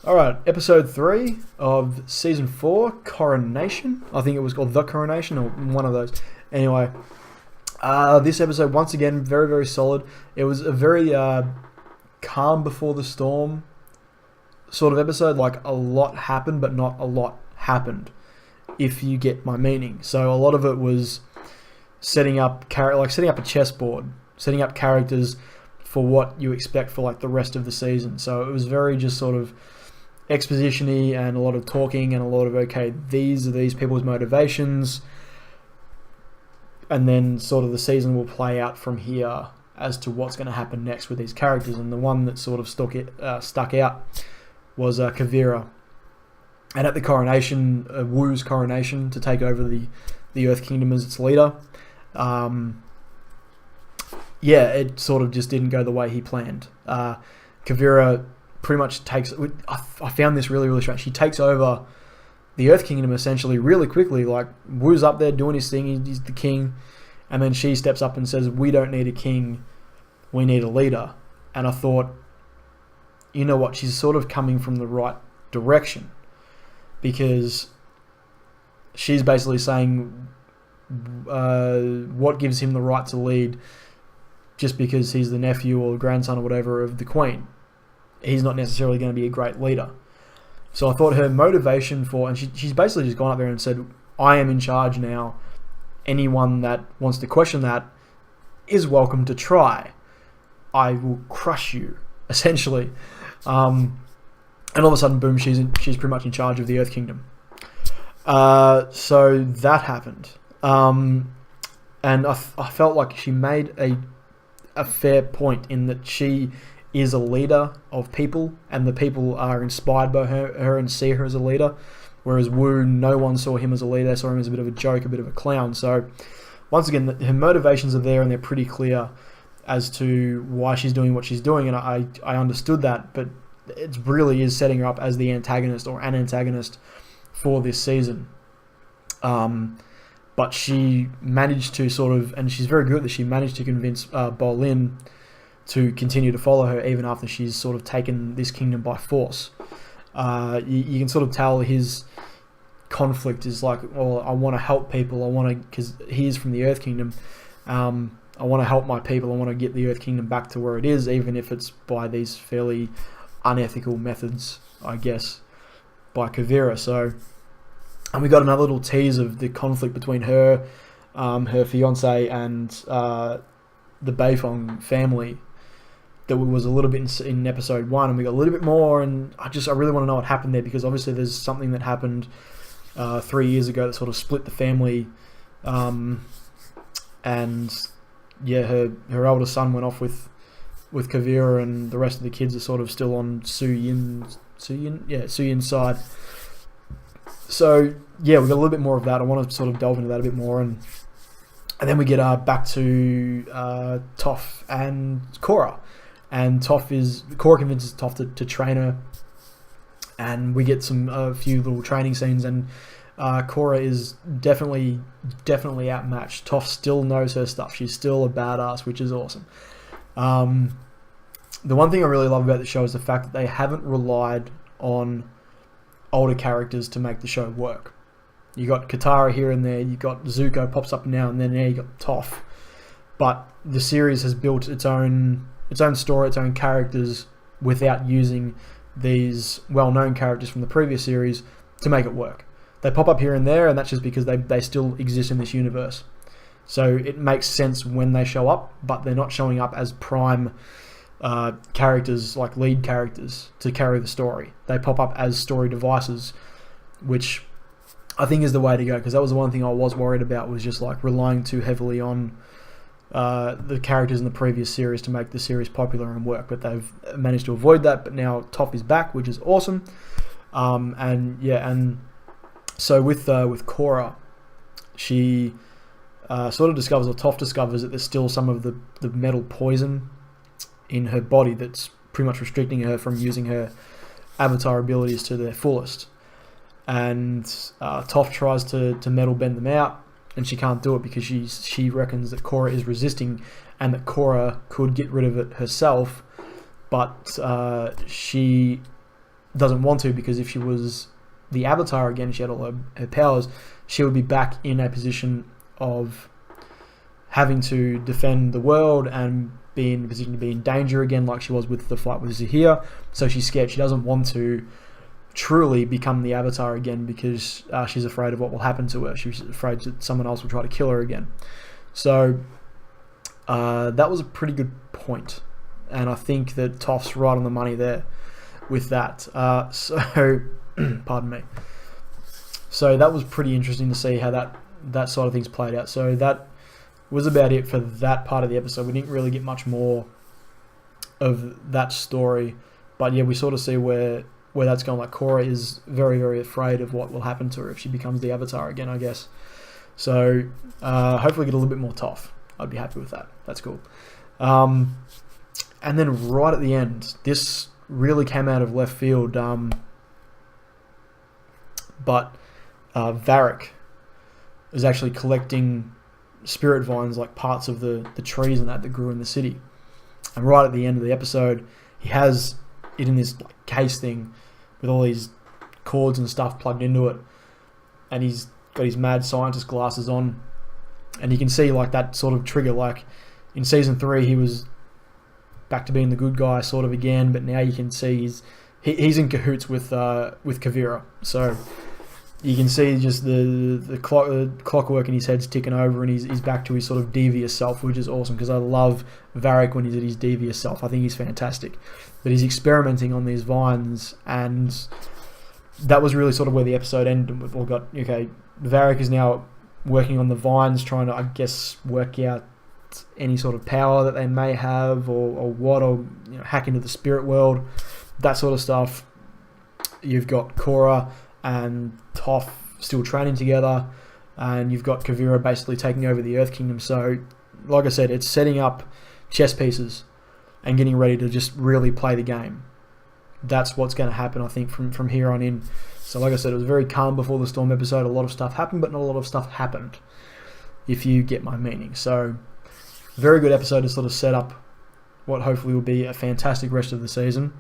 Alright, episode 3 of season 4, Coronation. I think it was called The Coronation or one of those. Anyway, this episode, once again, very, very solid. It was a very calm before the storm sort of episode. Like, a lot happened, but not a lot happened, if you get my meaning. So a lot of it was setting up a chessboard, setting up characters for what you expect for like the rest of the season. So it was very just sort of exposition-y and a lot of talking and a lot of, okay, these are these people's motivations, and then sort of the season will play out from here as to what's going to happen next with these characters. And the one that sort of stuck out was Kavira, and at the coronation, Wu's coronation to take over the Earth Kingdom as its leader. It sort of just didn't go the way he planned. Kavira pretty much takes... I found this really, really strange. She takes over the Earth Kingdom essentially really quickly. Like, Wu's up there doing his thing. He's the king. And then she steps up and says, we don't need a king. We need a leader. And I thought, you know what? She's sort of coming from the right direction. Because she's basically saying what gives him the right to lead just because he's the nephew or grandson or whatever of the Queen. He's not necessarily going to be a great leader. So I thought her motivation for... And she's basically just gone up there and said, I am in charge now. Anyone that wants to question that is welcome to try. I will crush you, essentially. And all of a sudden, boom, she's pretty much in charge of the Earth Kingdom. So that happened. And I felt like she made a fair point in that she is a leader of people, and the people are inspired by her and see her as a leader. Whereas Wu, no one saw him as a leader, saw him as a bit of a joke, a bit of a clown. So once again, her motivations are there and they're pretty clear as to why she's doing what she's doing, and I understood that, but it really is setting her up as the antagonist or an antagonist for this season. But she managed to sort of, and she's very good at this, she managed to convince Bolin to continue to follow her even after she's sort of taken this kingdom by force. You can sort of tell his conflict is like, well, I want to help people, because he's from the Earth Kingdom, I want to help my people, I want to get the Earth Kingdom back to where it is, even if it's by these fairly unethical methods, I guess, by Kavira. So, and we got another little tease of the conflict between her, her fiance, and the Beifong family. That was a little bit in episode 1, and we got a little bit more, and I really want to know what happened there, because obviously there's something that happened 3 years ago that sort of split the family, and yeah, her older son went off with Kavira, and the rest of the kids are sort of still on Suyin's side. So yeah, we got a little bit more of that. I want to sort of delve into that a bit more, and then we get back to Toph and Korra. And Korra convinces Toph to train her, and we get a few little training scenes, and Korra is definitely outmatched. Toph still knows her stuff. She's still a badass, which is awesome. The one thing I really love about the show is the fact that they haven't relied on older characters to make the show work. You got Katara here and there, you got Zuko pops up now and then, you got Toph. But the series has built its own story, its own characters, without using these well-known characters from the previous series to make it work. They pop up here and there, and that's just because they still exist in this universe. So it makes sense when they show up, but they're not showing up as prime characters, like lead characters, to carry the story. They pop up as story devices, which I think is the way to go, because that was the one thing I was worried about, was just like relying too heavily on the characters in the previous series to make the series popular and work. But they've managed to avoid that. But now Toph is back, which is awesome. And so with Korra, she sort of discovers, or Toph discovers, that there's still some of the metal poison in her body that's pretty much restricting her from using her avatar abilities to their fullest. And Toph tries to metal bend them out, and she can't do it because she reckons that Korra is resisting, and that Korra could get rid of it herself, but she doesn't want to, because if she was the Avatar again, she had all her powers, she would be back in a position of having to defend the world and be in a position to be in danger again, like she was with the fight with Zahir. So she's scared. She doesn't want to truly become the Avatar again, because she's afraid of what will happen to her. She's afraid that someone else will try to kill her again. So that was a pretty good point, and I think that Toph's right on the money there with that. So pardon me. So that was pretty interesting to see how that side of things played out. So that was about it for that part of the episode. We didn't really get much more of that story, but yeah, we sort of see where that's going. Like, Korra is very, very afraid of what will happen to her if she becomes the Avatar again, I guess. So hopefully get a little bit more Toph. I'd be happy with that. That's cool. And then right at the end, this really came out of left field, but Varric is actually collecting spirit vines, like parts of the trees and that grew in the city. And right at the end of the episode, he has it in this like case thing with all these cords and stuff plugged into it, and he's got his mad scientist glasses on, and you can see like that sort of trigger. Like in season 3, he was back to being the good guy sort of again, but now you can see he's in cahoots with Kuvira. So you can see just the clockwork in his head's ticking over, and he's back to his sort of devious self, which is awesome, because I love Varric when he's at his devious self. I think he's fantastic. But he's experimenting on these vines, and that was really sort of where the episode ended. We've all got, okay, Varric is now working on the vines, trying to, I guess, work out any sort of power that they may have, or what, or hack into the spirit world, that sort of stuff. You've got Korra and Toph still training together, and you've got Kuvira basically taking over the Earth Kingdom. So, like I said, it's setting up chess pieces and getting ready to just really play the game. That's what's going to happen, I think, from here on in. So, like I said, it was very calm before the Storm episode. A lot of stuff happened, but not a lot of stuff happened, if you get my meaning. So, very good episode to sort of set up what hopefully will be a fantastic rest of the season.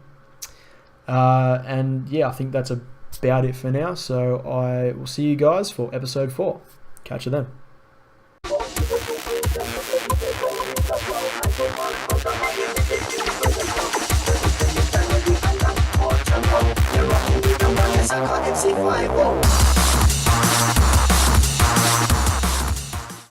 And yeah, I think that's about it for now. So I will see you guys for episode 4. Catch you then.